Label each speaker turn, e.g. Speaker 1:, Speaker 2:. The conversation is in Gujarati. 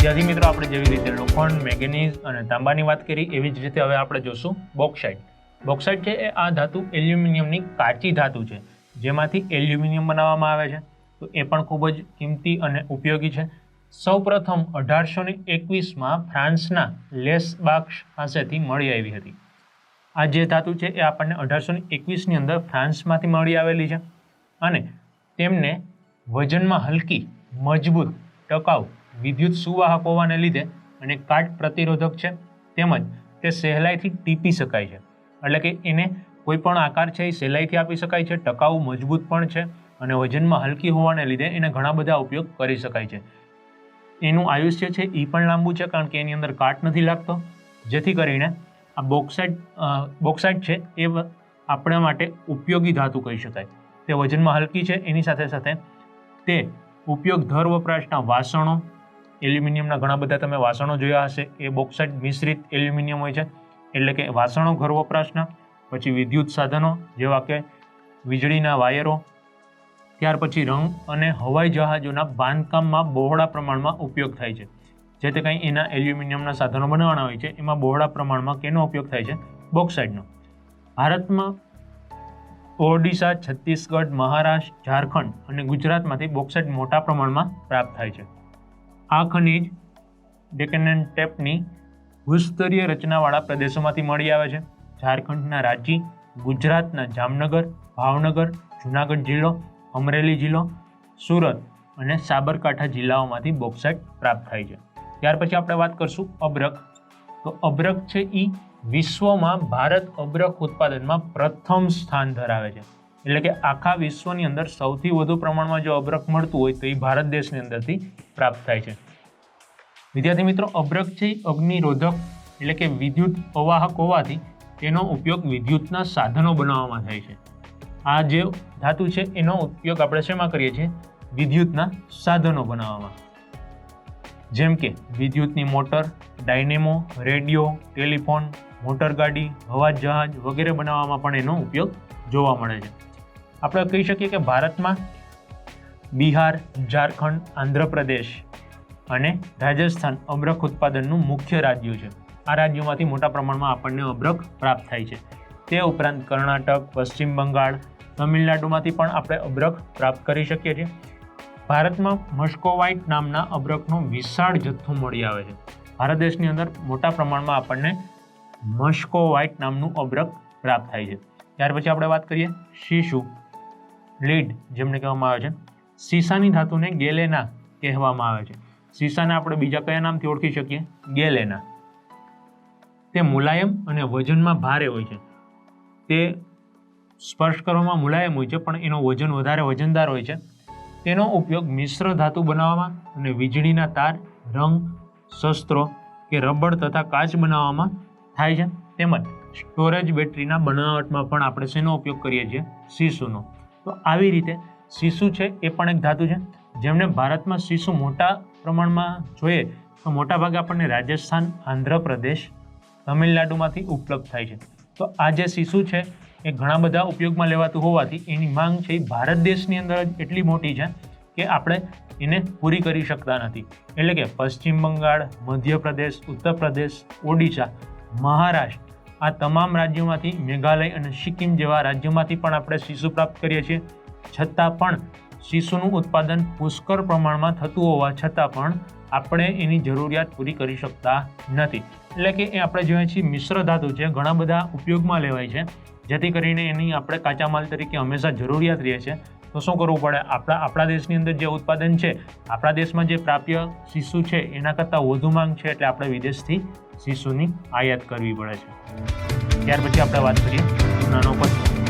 Speaker 1: વિદ્યાર્થી મિત્રો, આપણે જેવી રીતે લોખંડ, મેંગેનીઝ અને તાંબાની વાત કરી એવી જ રીતે હવે આપણે જોશું બોક્સાઇટ. બોક્સાઇટ છે એ આ ધાતુ એલ્યુમિનિયમની કાચી ધાતુ છે, જેમાંથી એલ્યુમિનિયમ બનાવવામાં આવે છે. તો એ પણ ખૂબ જ કિંમતી અને ઉપયોગી છે. સૌપ્રથમ 1821માં ફ્રાન્સના લેસબાક્સ પાસેથી મળી આવી હતી. આ જે ધાતુ છે એ આપણને 1821ની અંદર ફ્રાન્સમાંથી મળી આવેલી છે અને તેમને વજનમાં હલકી, મજબૂત, ટકાઉ, વિદ્યુત સુવાહક હોવાને લીધે અને કાટ પ્રતિરોધક છે, તેમજ તે સહેલાઈથી ટીપી શકાય છે. એટલે કે એને કોઈ પણ આકાર છે એ સહેલાઈથી આપી શકાય છે, ટકાઉ, મજબૂત પણ છે અને વજનમાં હલકી હોવાને લીધે એને ઘણા બધા ઉપયોગ કરી શકાય છે. એનું આયુષ્ય છે એ પણ લાંબુ છે, કારણ કે એની અંદર કાટ નથી લાગતો, જેથી કરીને આ બોક્સાઇટ છે એ આપણા માટે ઉપયોગી ધાતુ કહી શકાય. તે વજનમાં હલકી છે, એની સાથે સાથે તે ઉપયોગ દર વપરાશના વાસણો, એલ્યુમિનિયમના ઘણા બધા તમે વાસણો જોયા હશે, એ બોક્સાઇટ મિશ્રિત એલ્યુમિનિયમ હોય છે. એટલે કે વાસણો ઘર વપરાશના, પછી વિદ્યુત સાધનો જેવા કે વીજળીના વાયરો, ત્યાર પછી રંગ અને હવાઈ જહાજોના બાંધકામમાં બહોળા પ્રમાણમાં ઉપયોગ થાય છે. જે તે કંઈ એના એલ્યુમિનિયમના સાધનો બનાવવાના હોય છે એમાં બહોળા પ્રમાણમાં કેનો ઉપયોગ થાય છે? બોક્સાઇટનો. ભારતમાં ઓડિશા, છત્તીસગઢ, મહારાષ્ટ્ર, ઝારખંડ અને ગુજરાતમાંથી બોક્સાઇટ મોટા પ્રમાણમાં પ્રાપ્ત થાય છે. આ ખનિજ ડેકેનન ટેપની ભૂસ્તરીય રચનાવાળા પ્રદેશોમાંથી મળી આવે છે. ઝારખંડના રાંચી, ગુજરાતના જામનગર, ભાવનગર, જૂનાગઢ જિલ્લો, અમરેલી જિલ્લો, સુરત અને સાબરકાંઠા જિલ્લાઓમાંથી બોક્સાઇટ પ્રાપ્ત થાય છે. ત્યાર પછી આપણે વાત કરશું અબરખ. તો અબરખ છે એ વિશ્વમાં ભારત અબરખ ઉત્પાદનમાં પ્રથમ સ્થાન ધરાવે છે. એટલે કે આખા વિશ્વની અંદર સૌથી વધુ પ્રમાણમાં જો અબરખ મળતું હોય તો એ ભારત દેશની અંદરથી પ્રાપ્ત થાય છે. વિદ્યાર્થી મિત્રો, અબરખ છે અગ્નિરોધક એટલે કે વિદ્યુત અવાહક હોવાથી તેનો ઉપયોગ વિદ્યુતના સાધનો બનાવવામાં થાય છે. આ જે ધાતુ છે એનો ઉપયોગ આપણે શેમાં કરીએ છીએ? વિદ્યુતના સાધનો બનાવવામાં, જેમ કે વિદ્યુતની મોટર, ડાયનેમો, રેડિયો, ટેલિફોન, મોટરગાડી, હવાઈ જહાજ વગેરે બનાવવામાં પણ એનો ઉપયોગ જોવા મળે છે. આપણે કહી શકીએ કે ભારતમાં બિહાર, ઝારખંડ, આંધ્રપ્રદેશ અને રાજસ્થાન અબરખ ઉત્પાદનનું મુખ્ય રાજ્યો છે. આ રાજ્યોમાંથી મોટા પ્રમાણમાં આપણને અબરખ પ્રાપ્ત થાય છે. તે ઉપરાંત કર્ણાટક, પશ્ચિમ બંગાળ, તમિલનાડુમાંથી પણ આપણે અબરખ પ્રાપ્ત કરી શકીએ છીએ. ભારતમાં મસ્કોવાઇટ નામના અબરખનો વિશાળ જથ્થો મળી આવે છે. ભારત દેશની અંદર મોટા પ્રમાણમાં આપણને મસ્કોવાઇટ નામનું અબરખ પ્રાપ્ત થાય છે. ત્યાર પછી આપણે વાત કરીએ શીશુ, લીડ જેમને કહેવામાં આવે છે. સીસાની ધાતુને ગેલેના કહેવામાં આવે છે. સીસાને આપણે બીજા કયા નામથી ઓળખી શકીએ? ગેલેના. તે મુલાયમ અને વજનમાં ભારે હોય છે. તે સ્પર્શ કરવામાં મુલાયમ હોય છે, પણ એનો વજન વધારે વજનદાર હોય છે. તેનો ઉપયોગ મિશ્ર ધાતુ બનાવવામાં અને વીજળીના તાર, રંગ, શસ્ત્રો કે રબર તથા કાચ બનાવવામાં થાય છે. તેમજ સ્ટોરેજ બેટરીના બનાવટમાં પણ આપણે શેનો ઉપયોગ કરીએ છીએ? શીશુનો. તો આવી રીતે શીશુ છે એ પણ એક ધાતુ છે, જેમને ભારતમાં શીશુ મોટા પ્રમાણમાં જોઈએ તો મોટાભાગે આપણને રાજસ્થાન, આંધ્રપ્રદેશ, તમિલનાડુમાંથી ઉપલબ્ધ થાય છે. તો આ જે શીશુ છે એ ઘણા બધા ઉપયોગમાં લેવાતું હોવાથી એની માંગ છે એ ભારત દેશની અંદર જ એટલી મોટી છે કે આપણે એને પૂરી કરી શકતા નથી. એટલે કે પશ્ચિમ બંગાળ, મધ્યપ્રદેશ, ઉત્તર પ્રદેશ, ઓડિશા, મહારાષ્ટ્ર આ તમામ રાજ્યોમાંથી, મેઘાલય અને સિક્કિમ જેવા રાજ્યોમાંથી પણ આપણે શીશુ પ્રાપ્ત કરીએ છીએ. છતાં પણ શીશુનું ઉત્પાદન પુષ્કળ પ્રમાણમાં થતું હોવા છતાં પણ આપણે એની જરૂરિયાત પૂરી કરી શકતા નથી. એટલે કે એ આપણે જોઈએ છીએ મિશ્ર ધાતુ છે, ઘણા બધા ઉપયોગમાં લેવાય છે, જેથી કરીને એની આપણે કાચા માલ તરીકે હંમેશા જરૂરિયાત રહે છે. તો શું કરવું પડે? આપણા દેશની અંદર જે ઉત્પાદન છે, આપણા દેશમાં જે પ્રાપ્ય શીશુ છે એના કરતાં વધુ માંગ છે, એટલે આપણે વિદેશથી શીશુની આયાત કરવી પડે છે. ત્યાર પછી આપણે વાત કરીએ ચૂનાનો પથ્થર.